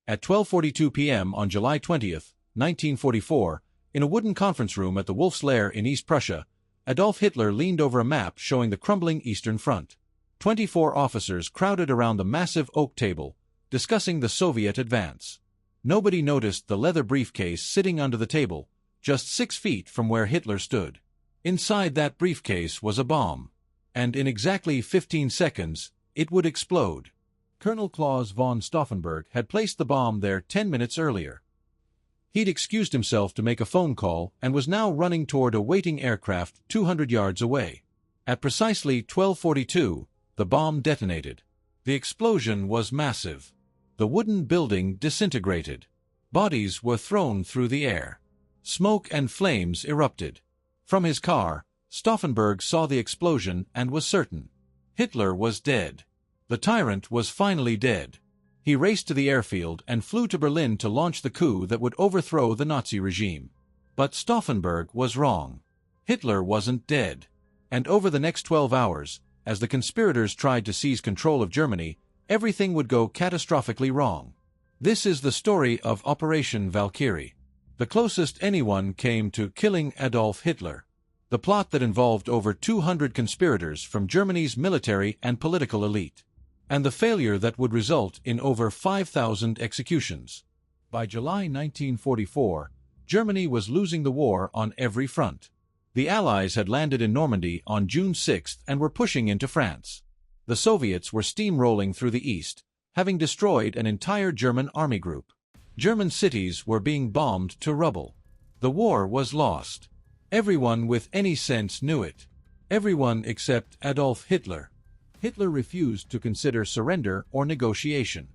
At 12:42 p.m. on July 20, 1944, in a wooden conference room at the Wolf's Lair in East Prussia, Adolf Hitler leaned over a map showing the crumbling Eastern Front. 24 officers crowded around the massive oak table, discussing the Soviet advance. Nobody noticed the leather briefcase sitting under the table, just 6 feet from where Hitler stood. Inside that briefcase was a bomb, and in exactly 15 seconds, it would explode. Colonel Claus von Stauffenberg had placed the bomb there 10 minutes earlier. He'd excused himself to make a phone call and was now running toward a waiting aircraft 200 yards away. At precisely 12:42, the bomb detonated. The explosion was massive. The wooden building disintegrated. Bodies were thrown through the air. Smoke and flames erupted. From his car, Stauffenberg saw the explosion and was certain. Hitler was dead. The tyrant was finally dead. He raced to the airfield and flew to Berlin to launch the coup that would overthrow the Nazi regime. But Stauffenberg was wrong. Hitler wasn't dead. And over the next 12 hours, as the conspirators tried to seize control of Germany, everything would go catastrophically wrong. This is the story of Operation Valkyrie. The closest anyone came to killing Adolf Hitler. The plot that involved over 200 conspirators from Germany's military and political elite. And the failure that would result in over 5,000 executions. By July 1944, Germany was losing the war on every front. The Allies had landed in Normandy on June 6 and were pushing into France. The Soviets were steamrolling through the east, having destroyed an entire German army group. German cities were being bombed to rubble. The war was lost. Everyone with any sense knew it. Everyone except Adolf Hitler. Hitler refused to consider surrender or negotiation.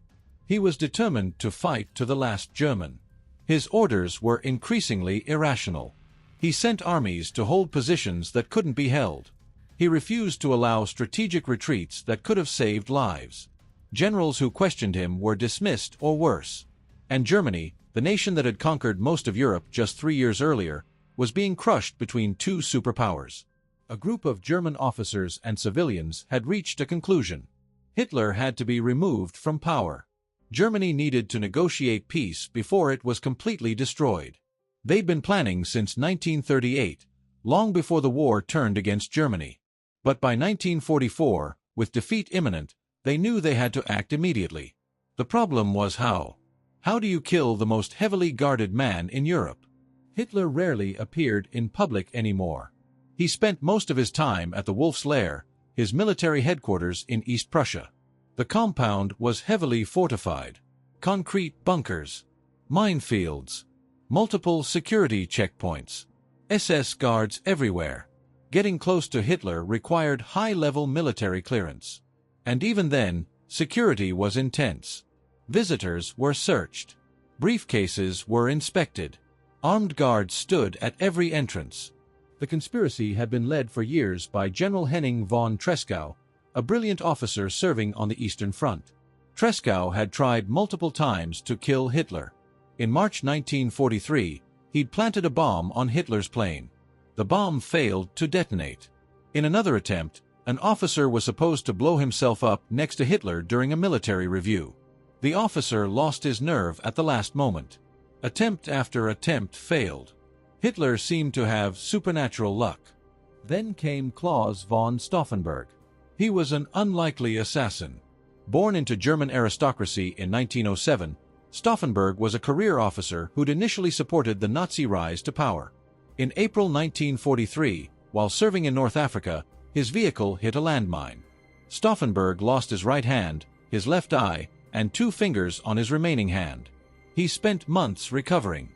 He was determined to fight to the last German. His orders were increasingly irrational. He sent armies to hold positions that couldn't be held. He refused to allow strategic retreats that could have saved lives. Generals who questioned him were dismissed or worse. And Germany, the nation that had conquered most of Europe just 3 years earlier, was being crushed between two superpowers. A group of German officers and civilians had reached a conclusion. Hitler had to be removed from power. Germany needed to negotiate peace before it was completely destroyed. They'd been planning since 1938, long before the war turned against Germany. But by 1944, with defeat imminent, they knew they had to act immediately. The problem was how. How do you kill the most heavily guarded man in Europe? Hitler rarely appeared in public anymore. He spent most of his time at the Wolf's Lair, his military headquarters in East Prussia. The compound was heavily fortified. Concrete bunkers, minefields, multiple security checkpoints, SS guards everywhere. Getting close to Hitler required high-level military clearance. And even then, security was intense. Visitors were searched. Briefcases were inspected. Armed guards stood at every entrance. The conspiracy had been led for years by General Henning von Tresckow, a brilliant officer serving on the Eastern Front. Tresckow had tried multiple times to kill Hitler. In March 1943, he'd planted a bomb on Hitler's plane. The bomb failed to detonate. In another attempt, an officer was supposed to blow himself up next to Hitler during a military review. The officer lost his nerve at the last moment. Attempt after attempt failed. Hitler seemed to have supernatural luck. Then came Claus von Stauffenberg. He was an unlikely assassin. Born into German aristocracy in 1907, Stauffenberg was a career officer who'd initially supported the Nazi rise to power. In April 1943, while serving in North Africa, his vehicle hit a landmine. Stauffenberg lost his right hand, his left eye, and 2 fingers on his remaining hand. He spent months recovering.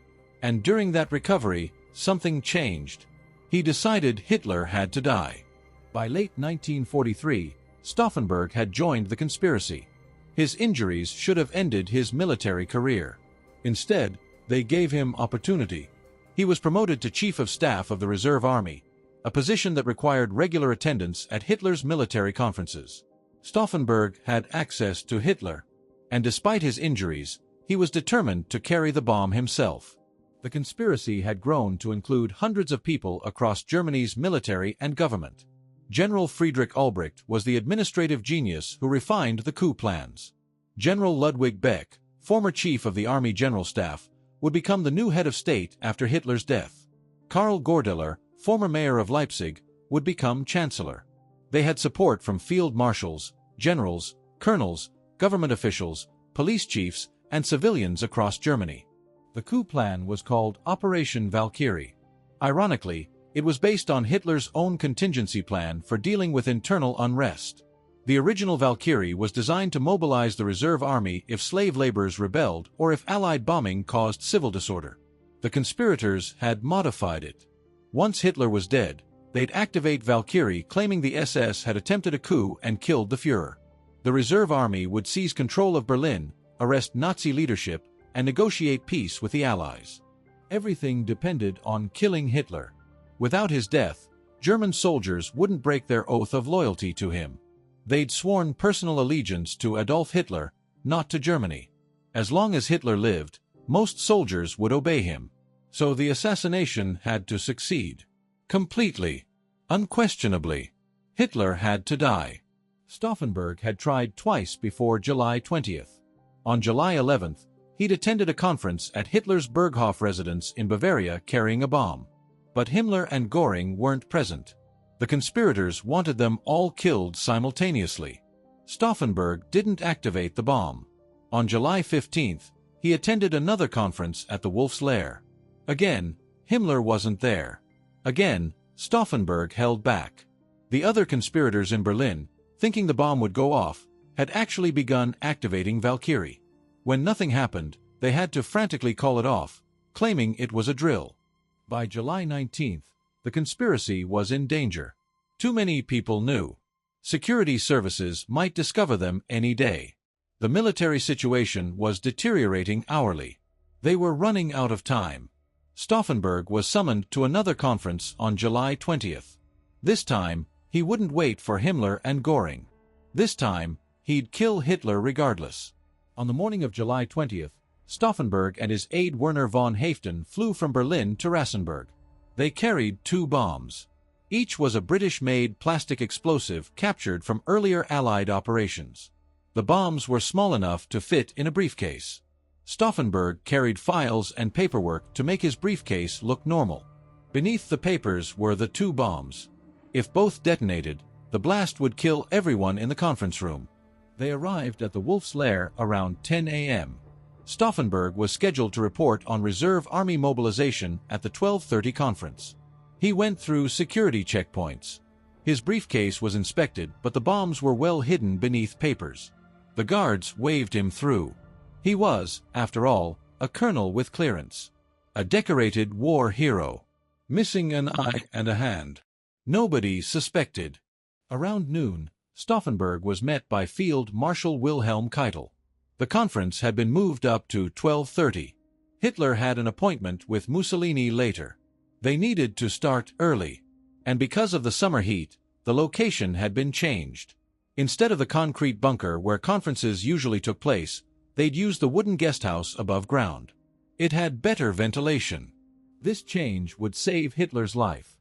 And during that recovery, something changed. He decided Hitler had to die. By late 1943, Stauffenberg had joined the conspiracy. His injuries should have ended his military career. Instead, they gave him opportunity. He was promoted to Chief of Staff of the Reserve Army, a position that required regular attendance at Hitler's military conferences. Stauffenberg had access to Hitler, and despite his injuries, he was determined to carry the bomb himself. The conspiracy had grown to include hundreds of people across Germany's military and government. General Friedrich Albrecht was the administrative genius who refined the coup plans. General Ludwig Beck, former chief of the Army General Staff, would become the new head of state after Hitler's death. Karl Gordeler, former mayor of Leipzig, would become chancellor. They had support from field marshals, generals, colonels, government officials, police chiefs, and civilians across Germany. The coup plan was called Operation Valkyrie. Ironically, it was based on Hitler's own contingency plan for dealing with internal unrest. The original Valkyrie was designed to mobilize the reserve army if slave laborers rebelled or if Allied bombing caused civil disorder. The conspirators had modified it. Once Hitler was dead, they'd activate Valkyrie, claiming the SS had attempted a coup and killed the Führer. The reserve army would seize control of Berlin, arrest Nazi leadership, and negotiate peace with the Allies. Everything depended on killing Hitler. Without his death, German soldiers wouldn't break their oath of loyalty to him. They'd sworn personal allegiance to Adolf Hitler, not to Germany. As long as Hitler lived, most soldiers would obey him. So the assassination had to succeed. Completely. Unquestionably. Hitler had to die. Stauffenberg had tried twice before July 20th. On July 11th, he'd attended a conference at Hitler's Berghof residence in Bavaria carrying a bomb. But Himmler and Göring weren't present. The conspirators wanted them all killed simultaneously. Stauffenberg didn't activate the bomb. On July 15th, he attended another conference at the Wolf's Lair. Again, Himmler wasn't there. Again, Stauffenberg held back. The other conspirators in Berlin, thinking the bomb would go off, had actually begun activating Valkyrie. When nothing happened, they had to frantically call it off, claiming it was a drill. By July 19th, the conspiracy was in danger. Too many people knew. Security services might discover them any day. The military situation was deteriorating hourly. They were running out of time. Stauffenberg was summoned to another conference on July 20th. This time, he wouldn't wait for Himmler and Göring. This time, he'd kill Hitler regardless. On the morning of July 20th, Stauffenberg and his aide Werner von Haeften flew from Berlin to Rassenburg. They carried 2 bombs. Each was a British-made plastic explosive captured from earlier Allied operations. The bombs were small enough to fit in a briefcase. Stauffenberg carried files and paperwork to make his briefcase look normal. Beneath the papers were the 2 bombs. If both detonated, the blast would kill everyone in the conference room. They arrived at the Wolf's Lair around 10 a.m. Stauffenberg was scheduled to report on reserve army mobilization at the 12:30 conference. He went through security checkpoints. His briefcase was inspected, but the bombs were well hidden beneath papers. The guards waved him through. He was, after all, a colonel with clearance. A decorated war hero. Missing an eye and a hand. Nobody suspected. Around noon, Stauffenberg was met by Field Marshal Wilhelm Keitel. The conference had been moved up to 12:30. Hitler had an appointment with Mussolini later. They needed to start early. And because of the summer heat, the location had been changed. Instead of the concrete bunker where conferences usually took place, they'd used the wooden guesthouse above ground. It had better ventilation. This change would save Hitler's life.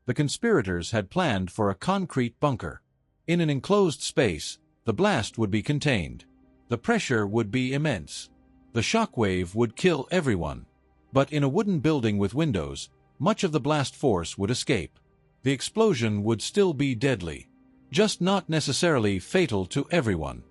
The conspirators had planned for a concrete bunker. In an enclosed space, the blast would be contained. The pressure would be immense. The shockwave would kill everyone. But in a wooden building with windows, much of the blast force would escape. The explosion would still be deadly, just not necessarily fatal to everyone.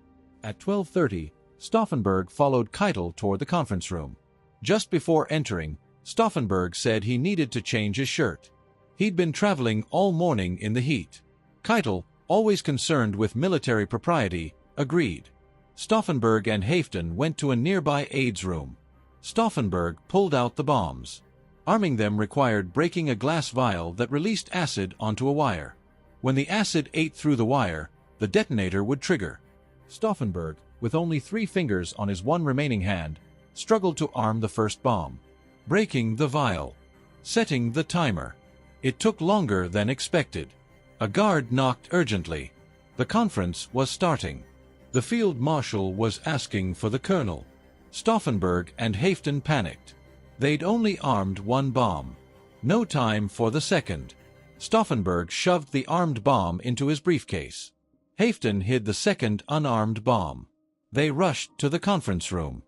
At 12:30, Stauffenberg followed Keitel toward the conference room. Just before entering, Stauffenberg said he needed to change his shirt. He'd been traveling all morning in the heat. Keitel, always concerned with military propriety, agreed. Stauffenberg and Haeften went to a nearby aide's room. Stauffenberg pulled out the bombs. Arming them required breaking a glass vial that released acid onto a wire. When the acid ate through the wire, the detonator would trigger. Stauffenberg, with only 3 fingers on his one remaining hand, struggled to arm the first bomb. Breaking the vial. Setting the timer. It took longer than expected. A guard knocked urgently. The conference was starting. The field marshal was asking for the colonel. Stauffenberg and Haeften panicked. They'd only armed 1 bomb. No time for the second. Stauffenberg shoved the armed bomb into his briefcase. Haeften hid the second unarmed bomb. They rushed to the conference room.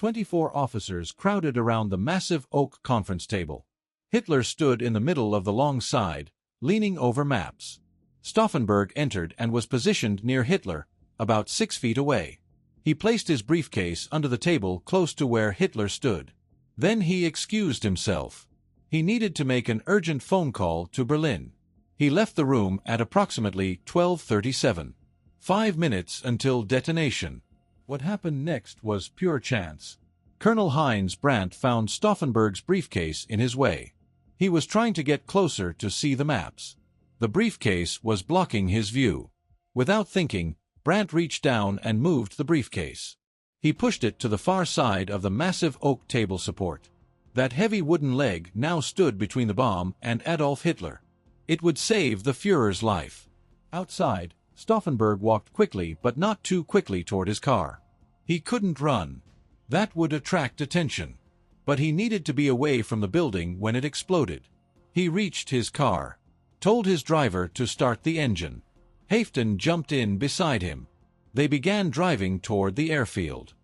24 officers crowded around the massive oak conference table. Hitler stood in the middle of the long side, leaning over maps. Stauffenberg entered and was positioned near Hitler, about 6 feet away. He placed his briefcase under the table close to where Hitler stood. Then he excused himself. He needed to make an urgent phone call to Berlin. He left the room at approximately 12:37. 5 minutes until detonation. What happened next was pure chance. Colonel Heinz Brandt found Stauffenberg's briefcase in his way. He was trying to get closer to see the maps. The briefcase was blocking his view. Without thinking, Brandt reached down and moved the briefcase. He pushed it to the far side of the massive oak table support. That heavy wooden leg now stood between the bomb and Adolf Hitler. It would save the Führer's life. Outside, Stauffenberg walked quickly but not too quickly toward his car. He couldn't run. That would attract attention. But he needed to be away from the building when it exploded. He reached his car, told his driver to start the engine. Haften jumped in beside him. They began driving toward the airfield.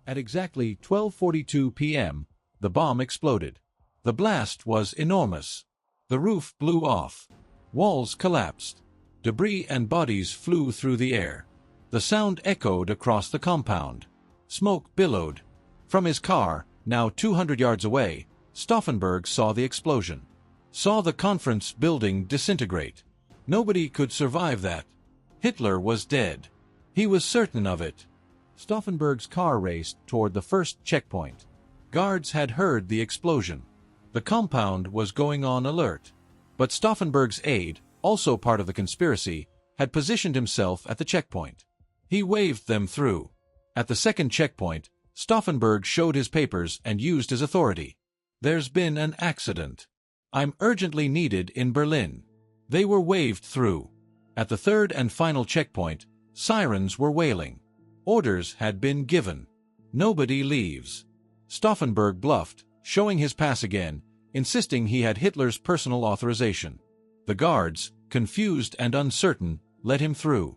At exactly 12:42 p.m., the bomb exploded. The blast was enormous. The roof blew off. Walls collapsed. Debris and bodies flew through the air. The sound echoed across the compound. Smoke billowed. From his car, now 200 yards away, Stauffenberg saw the explosion. Saw the conference building disintegrate. Nobody could survive that. Hitler was dead. He was certain of it. Stauffenberg's car raced toward the first checkpoint. Guards had heard the explosion. The compound was going on alert. But Stauffenberg's aide, also part of the conspiracy, had positioned himself at the checkpoint. He waved them through. At the second checkpoint, Stauffenberg showed his papers and used his authority. "There's been an accident. I'm urgently needed in Berlin." They were waved through. At the third and final checkpoint, sirens were wailing. Orders had been given. Nobody leaves. Stauffenberg bluffed, showing his pass again, insisting he had Hitler's personal authorization. The guards, confused and uncertain, let him through.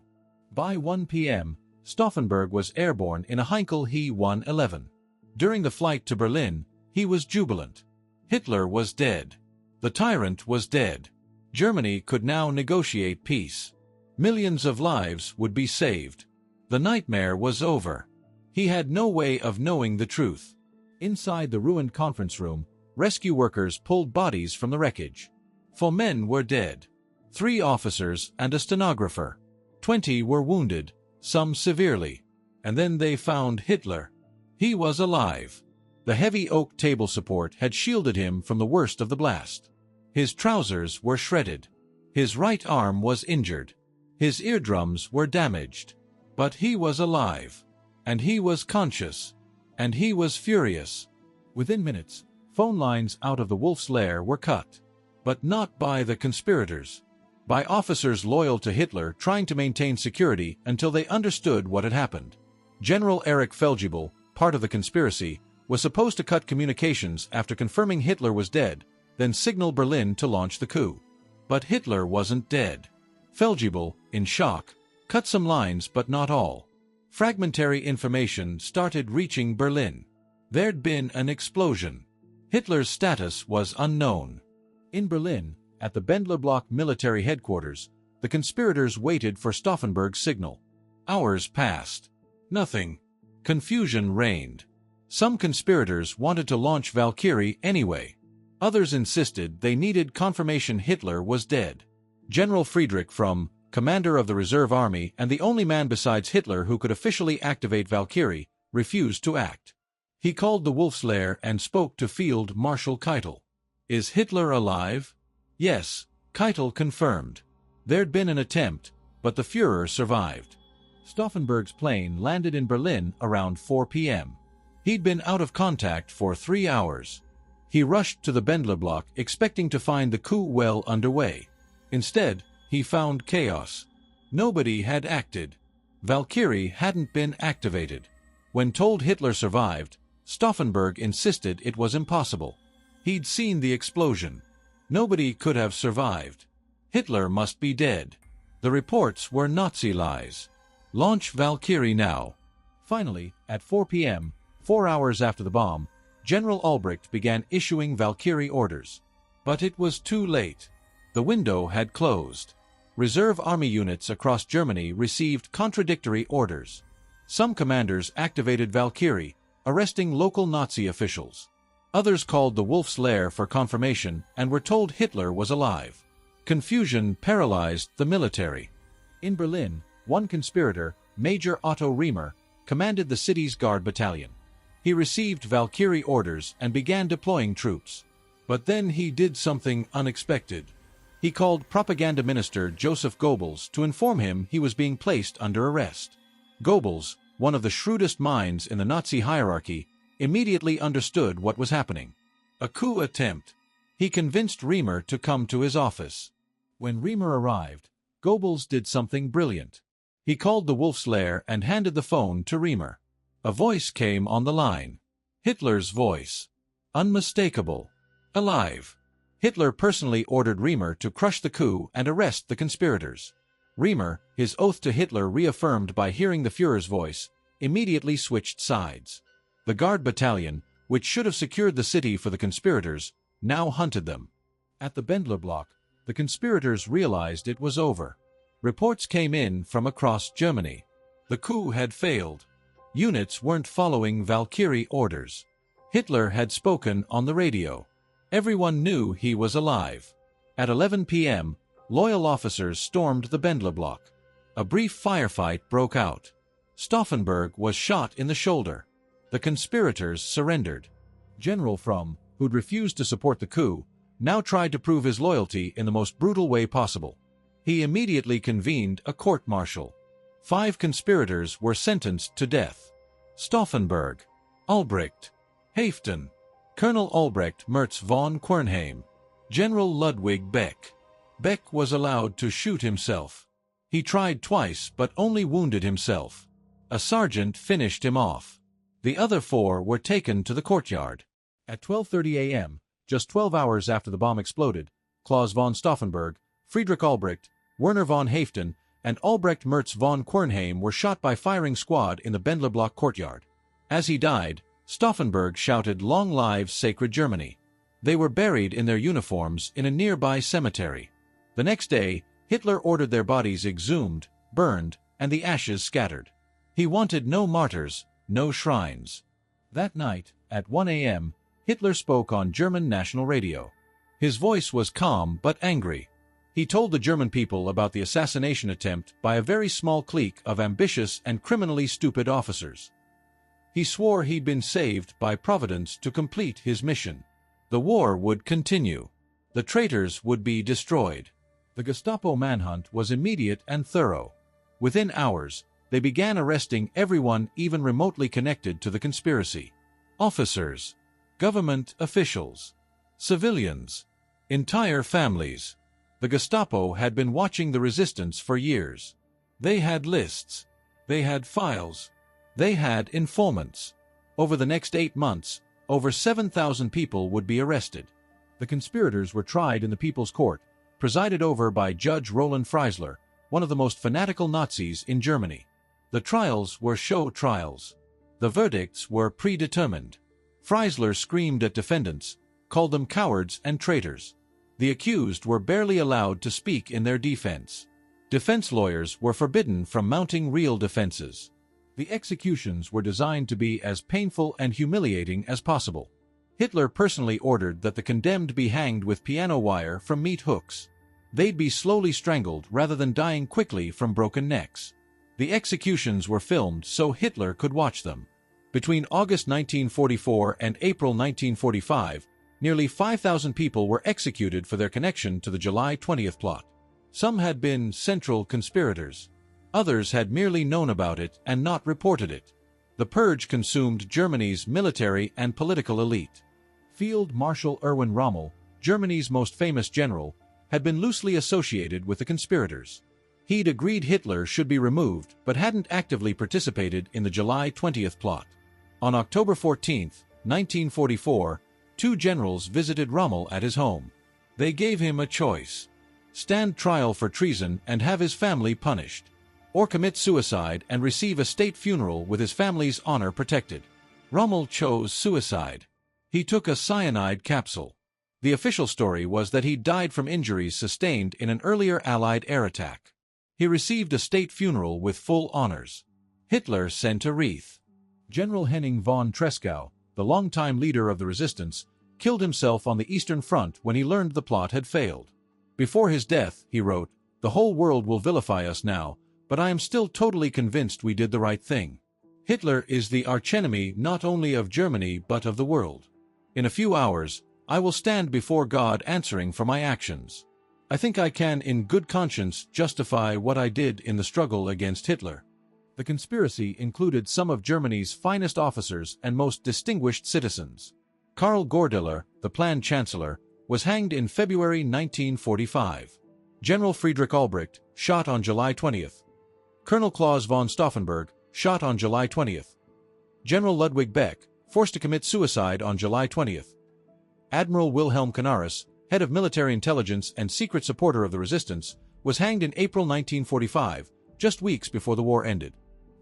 By 1 p.m., Stauffenberg was airborne in a Heinkel He-111. During the flight to Berlin, he was jubilant. Hitler was dead. The tyrant was dead. Germany could now negotiate peace. Millions of lives would be saved. The nightmare was over. He had no way of knowing the truth. Inside the ruined conference room, rescue workers pulled bodies from the wreckage. 4 men were dead. 3 officers and a stenographer. 20 were wounded, some severely. And then they found Hitler. He was alive. The heavy oak table support had shielded him from the worst of the blast. His trousers were shredded. His right arm was injured. His eardrums were damaged. But he was alive. And he was conscious. And he was furious. Within minutes, phone lines out of the Wolf's Lair were cut. But not by the conspirators. By officers loyal to Hitler trying to maintain security until they understood what had happened. General Erich Feldjebel, part of the conspiracy, was supposed to cut communications after confirming Hitler was dead, then signal Berlin to launch the coup. But Hitler wasn't dead. Feldjebel, in shock, cut some lines but not all. Fragmentary information started reaching Berlin. There'd been an explosion. Hitler's status was unknown. In Berlin, at the Bendler Block military headquarters, the conspirators waited for Stauffenberg's signal. Hours passed. Nothing. Confusion reigned. Some conspirators wanted to launch Valkyrie anyway. Others insisted they needed confirmation Hitler was dead. General Friedrich Fromm, commander of the Reserve Army and the only man besides Hitler who could officially activate Valkyrie, refused to act. He called the Wolf's Lair and spoke to Field Marshal Keitel. "Is Hitler alive?" "Yes," Keitel confirmed. There'd been an attempt, but the Führer survived. Stauffenberg's plane landed in Berlin around 4 p.m. He'd been out of contact for 3 hours. He rushed to the Bendler Block expecting to find the coup well underway. Instead, he found chaos. Nobody had acted. Valkyrie hadn't been activated. When told Hitler survived, Stauffenberg insisted it was impossible. He'd seen the explosion. Nobody could have survived. Hitler must be dead. The reports were Nazi lies. Launch Valkyrie now. Finally, at 4 p.m., 4 hours after the bomb, General Albrecht began issuing Valkyrie orders. But it was too late. The window had closed. Reserve army units across Germany received contradictory orders. Some commanders activated Valkyrie, arresting local Nazi officials. Others called the Wolf's Lair for confirmation and were told Hitler was alive. Confusion paralyzed the military. In Berlin, one conspirator, Major Otto Riemer, commanded the city's guard battalion. He received Valkyrie orders and began deploying troops. But then he did something unexpected. He called propaganda minister Joseph Goebbels to inform him he was being placed under arrest. Goebbels, one of the shrewdest minds in the Nazi hierarchy, immediately understood what was happening. A coup attempt. He convinced Riemer to come to his office. When Riemer arrived, Goebbels did something brilliant. He called the Wolf's Lair and handed the phone to Riemer. A voice came on the line. Hitler's voice. Unmistakable. Alive. Hitler personally ordered Riemer to crush the coup and arrest the conspirators. Riemer, his oath to Hitler reaffirmed by hearing the Führer's voice, immediately switched sides. The Guard battalion, which should have secured the city for the conspirators, now hunted them. At the Bendler block, the conspirators realized it was over. Reports came in from across Germany. The coup had failed. Units weren't following Valkyrie orders. Hitler had spoken on the radio. Everyone knew he was alive. At 11 p.m., loyal officers stormed the Bendler block. A brief firefight broke out. Stauffenberg was shot in the shoulder. The conspirators surrendered. General Fromm, who'd refused to support the coup, now tried to prove his loyalty in the most brutal way possible. He immediately convened a court-martial. 5 conspirators were sentenced to death. Stauffenberg, Albrecht, Haeften, Colonel Albrecht Merz von Quernheim, General Ludwig Beck. Beck was allowed to shoot himself. He tried twice but only wounded himself. A sergeant finished him off. The other 4 were taken to the courtyard. At 12:30 a.m., just 12 hours after the bomb exploded, Claus von Stauffenberg, Friedrich Albrecht, Werner von Haeften, and Albrecht Merz von Quernheim were shot by firing squad in the Bendler block courtyard. As he died, Stauffenberg shouted, "Long live sacred Germany." They were buried in their uniforms in a nearby cemetery. The next day, Hitler ordered their bodies exhumed, burned, and the ashes scattered. He wanted no martyrs, no shrines. That night, at 1 a.m., Hitler spoke on German national radio. His voice was calm but angry. He told the German people about the assassination attempt by a very small clique of ambitious and criminally stupid officers. He swore he'd been saved by Providence to complete his mission. The war would continue. The traitors would be destroyed. The Gestapo manhunt was immediate and thorough. Within hours, they began arresting everyone even remotely connected to the conspiracy. Officers, government officials, civilians, entire families. The Gestapo had been watching the resistance for years. They had lists. They had files. They had informants. Over the next 8 months, over 7,000 people would be arrested. The conspirators were tried in the People's Court, presided over by Judge Roland Freisler, one of the most fanatical Nazis in Germany. The trials were show trials. The verdicts were predetermined. Freisler screamed at defendants, called them cowards and traitors. The accused were barely allowed to speak in their defense. Defense lawyers were forbidden from mounting real defenses. The executions were designed to be as painful and humiliating as possible. Hitler personally ordered that the condemned be hanged with piano wire from meat hooks. They'd be slowly strangled rather than dying quickly from broken necks. The executions were filmed so Hitler could watch them. Between August 1944 and April 1945, nearly 5,000 people were executed for their connection to the July 20th plot. Some had been central conspirators. Others had merely known about it and not reported it. The purge consumed Germany's military and political elite. Field Marshal Erwin Rommel, Germany's most famous general, had been loosely associated with the conspirators. He'd agreed Hitler should be removed but hadn't actively participated in the July 20th plot. On October 14, 1944, 2 generals visited Rommel at his home. They gave him a choice: stand trial for treason and have his family punished, or commit suicide and receive a state funeral with his family's honor protected. Rommel chose suicide. He took a cyanide capsule. The official story was that he died from injuries sustained in an earlier Allied air attack. He received a state funeral with full honors. Hitler sent a wreath. General Henning von Tresckow, the longtime leader of the resistance, killed himself on the Eastern Front when he learned the plot had failed. Before his death, he wrote, "The whole world will vilify us now, but I am still totally convinced we did the right thing. Hitler is the archenemy not only of Germany but of the world. In a few hours, I will stand before God answering for my actions. I think I can in good conscience justify what I did in the struggle against Hitler." The conspiracy included some of Germany's finest officers and most distinguished citizens. Karl Goerdeler, the planned chancellor, was hanged in February 1945. General Friedrich Albrecht, shot on July 20th. Colonel Claus von Stauffenberg, shot on July 20th. General Ludwig Beck, forced to commit suicide on July 20th. Admiral Wilhelm Canaris, head of military intelligence and secret supporter of the resistance, was hanged in April 1945, just weeks before the war ended.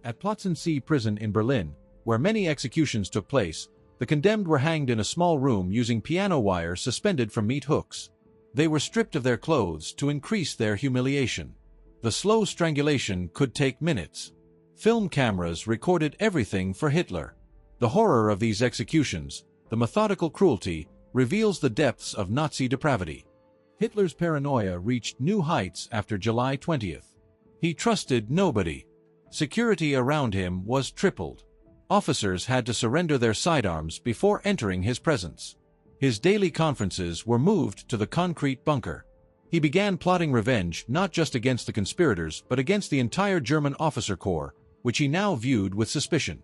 At Plötzensee prison in Berlin, where many executions took place, the condemned were hanged in a small room using piano wire suspended from meat hooks. They were stripped of their clothes to increase their humiliation. The slow strangulation could take minutes. Film cameras recorded everything for Hitler. The horror of these executions, the methodical cruelty, reveals the depths of Nazi depravity. Hitler's paranoia reached new heights after July 20th. He trusted nobody. Security around him was tripled. Officers had to surrender their sidearms before entering his presence. His daily conferences were moved to the concrete bunker. He began plotting revenge not just against the conspirators but against the entire German officer corps, which he now viewed with suspicion.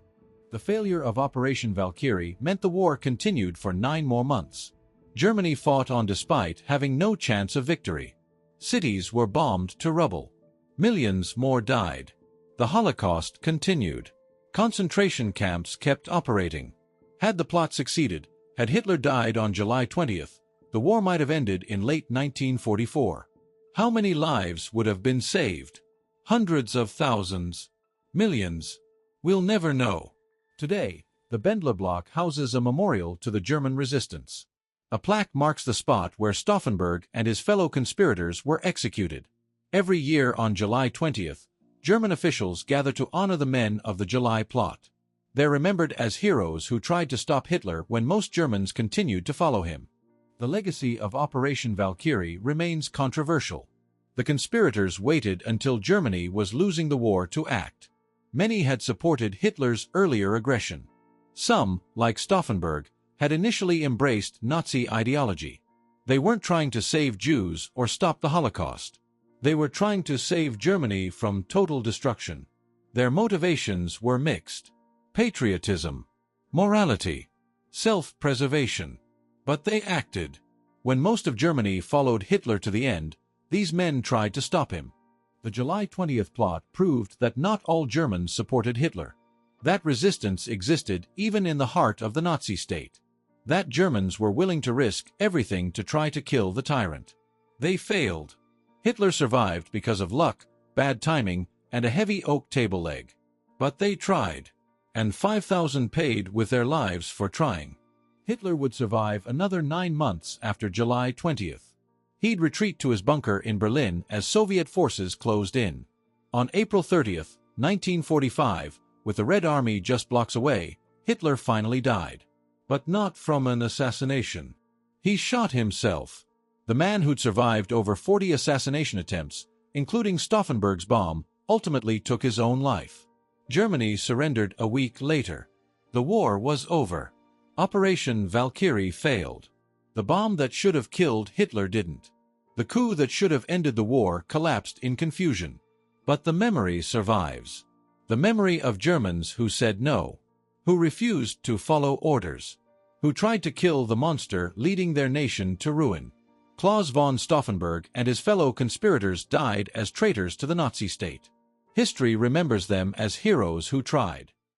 The failure of Operation Valkyrie meant the war continued for 9 more months. Germany fought on despite having no chance of victory. Cities were bombed to rubble. Millions more died. The Holocaust continued. Concentration camps kept operating. Had the plot succeeded, had Hitler died on July 20th, the war might have ended in late 1944. How many lives would have been saved? Hundreds of thousands? Millions? We'll never know. Today, the Bendler block houses a memorial to the German resistance. A plaque marks the spot where Stauffenberg and his fellow conspirators were executed. Every year on July 20th, German officials gather to honor the men of the July plot. They're remembered as heroes who tried to stop Hitler when most Germans continued to follow him. The legacy of Operation Valkyrie remains controversial. The conspirators waited until Germany was losing the war to act. Many had supported Hitler's earlier aggression. Some, like Stauffenberg, had initially embraced Nazi ideology. They weren't trying to save Jews or stop the Holocaust. They were trying to save Germany from total destruction. Their motivations were mixed. Patriotism, morality, self-preservation. But they acted. When most of Germany followed Hitler to the end, these men tried to stop him. The July 20th plot proved that not all Germans supported Hitler. That resistance existed even in the heart of the Nazi state. That Germans were willing to risk everything to try to kill the tyrant. They failed. Hitler survived because of luck, bad timing, and a heavy oak table leg. But they tried. And 5,000 paid with their lives for trying. Hitler would survive another 9 months after July 20th. He'd retreat to his bunker in Berlin as Soviet forces closed in. On April 30th, 1945, with the Red Army just blocks away, Hitler finally died. But not from an assassination. He shot himself. The man who'd survived over 40 assassination attempts, including Stauffenberg's bomb, ultimately took his own life. Germany surrendered a week later. The war was over. Operation Valkyrie failed. The bomb that should have killed Hitler didn't. The coup that should have ended the war collapsed in confusion. But the memory survives. The memory of Germans who said no, who refused to follow orders, who tried to kill the monster leading their nation to ruin. Claus von Stauffenberg and his fellow conspirators died as traitors to the Nazi state. History remembers them as heroes who tried.